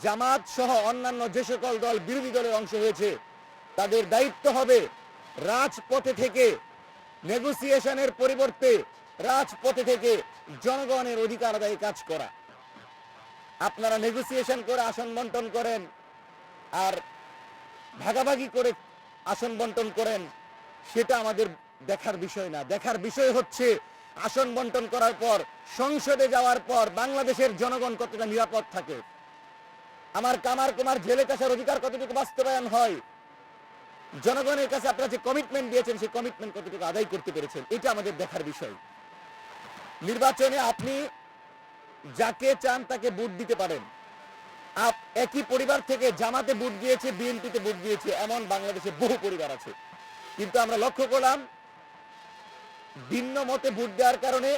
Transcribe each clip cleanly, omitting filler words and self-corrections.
জামাত সহ অন্যান্য যে সকল দল বিরোধী দলের অংশ হয়েছে তাদের দায়িত্ব হবে রাজপথে থেকে নেগোসিয়েশনের পরিবর্তে রাজপথে থেকে জনগণের অধিকার আদায়ে কাজ করা। আপনারা নেগোসিয়েশন করে আসন বন্টন করেন আর ভাগাভাগি করে আসন বন্টন করেন, সেটা আমাদের দেখার বিষয় না। দেখার বিষয় হচ্ছে আসন বন্টন করার পর সংসদে যাওয়ার পর বাংলাদেশের জনগণ কতটা নিরাপদ থাকে, আমার কামার কুমার জেলে কাছার অধিকার কতটুকু বাস্তবায়ন হয়, জনগণের কাছে আপনারা যে কমিটমেন্ট দিয়েছেন সেই কমিটমেন্ট কতটুকু আদায় করতে পেরেছেন, এটা আমাদের দেখার বিষয়। নির্বাচনে আপনি যাকে চান তাকে ভোট দিতে পারেন। একই পরিবার থেকে জামাতে ভোট দিয়েছে, বিএনপিতে ভোট দিয়েছে, এমন বাংলাদেশে বহু পরিবার আছে। কিন্তু আমরা লক্ষ্য করলাম ভিন্ন মতে ভোট দেওয়ার কারণে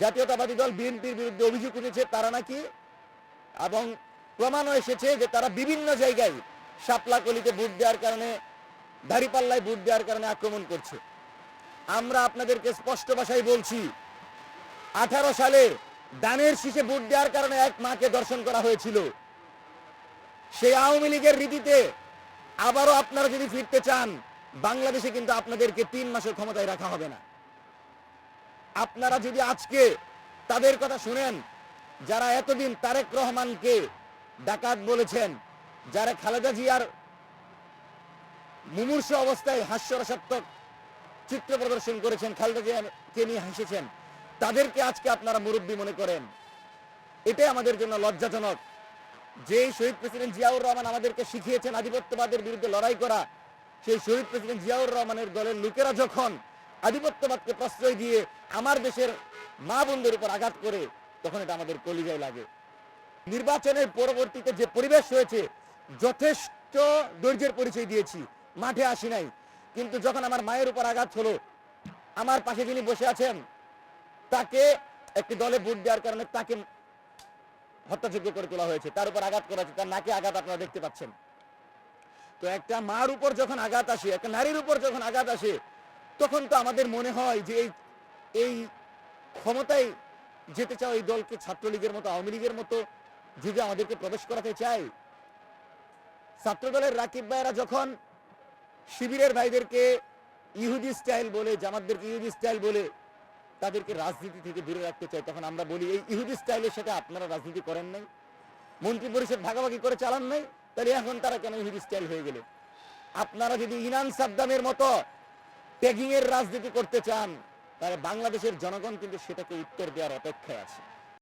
জাতীয়তাবাদী দল বিএনপির বিরুদ্ধে অভিযোগ উঠেছে তারা নাকি, এবং প্রমাণও এসেছে যে তারা বিভিন্ন জায়গায় শাপলাকলিতে ভোট দেওয়ার কারণে, দাঁড়িপাল্লায় ভোট দেওয়ার কারণে আক্রমণ করছে। আমরা আপনাদেরকে স্পষ্ট ভাষায় বলছি, 18 সালে দানের শীষে ভোট দেওয়ার কারণে এক মাকে দর্শন করা হয়েছিল। সেই আওয়ামী লীগের রীতিতে আবারও আপনারা যদি ফিরতে চান, বাংলাদেশে কিন্তু আপনাদেরকে 3 মাসের ক্ষমতায় রাখা হবে না। আপনারা যদি আজকে তাদের কথা শুনেন, যারা এতদিন তারেক রহমানকে ডাকাত বলেছেন, যারা খালেদা জিয়ার মুমূর্ষ অবস্থায় হাস্যরসাত্মক চিত্র প্রদর্শন করেছেন, খালেদা জিয়াকে নিয়ে হেসেছেন, তাদেরকে আজকে আপনারা মুরব্বী মনে করেন, এটাই আমাদের জন্য লজ্জাজনক। যে শহীদ প্রেসিডেন্ট জিয়াউর রহমান আমাদেরকে শিখিয়েছেন আধিপত্যবাদের বিরুদ্ধে লড়াই করা, সেই শহীদ প্রেসিডেন্ট জিয়াউর রহমানের দলের লোকেরা যখন আধিপত্যবাদকে প্রশ্রয় দিয়ে আমার দেশের মা বোনদের উপর আঘাত করে, তখন এটা আমাদের কলিজায় লাগে। নির্বাচনের পরবর্তীতে যে পরিবেশ হয়েছে, যথেষ্ট ধৈর্যের পরিচয় দিয়েছি, মাঠে আসি নাই, কিন্তু যখন আমার মায়ের উপর আঘাত হলো, আমার পাশে যিনি বসে আছেন তাকে একটি দলে ভোট দেওয়ার কারণে তাকে হত্যাযোগ্য করে তোলা হয়েছে, তার উপর আঘাত করা হয়েছে, তার নাকে আঘাত আপনারা দেখতে পাচ্ছেন। তো একটা মার উপর যখন আঘাত আসে, একটা নারীর উপর যখন আঘাত আসে, তখন তো আমাদের মনে হয় যে এই ক্ষমতায় যেতে চাও এই দলকে ছাত্রলীগের মতো, আওয়ামী লীগের মতো যদি আমাদেরকে প্রবেশ করাতে চায়। ছাত্রদলের রাকিব ভাইরা যখন শিবিরের ভাইদেরকে ইহুদি স্টাইল বলে, জামাতদেরকে ইহুদি স্টাইল বলে তাদেরকে রাজনীতি থেকে দূরে রাখতে চায়, তখন আমরা বলি এই ইহুদি স্টাইলের সাথে আপনারা রাজনীতি করেন নাই, মন্ত্রী পরিষদ ভাগাভাগি করে চালান নাই, তাহলে এখন তারা কেন ইহুদি স্টাইল হয়ে গেলে? আপনারা যদি ইনান সাদ্দামের মতো ট্যাগিং এর রাজনীতি করতে চান, তাহলে বাংলাদেশের জনগণ কিন্তু সেটাকে উত্তর দেওয়ার অপেক্ষায় আছে।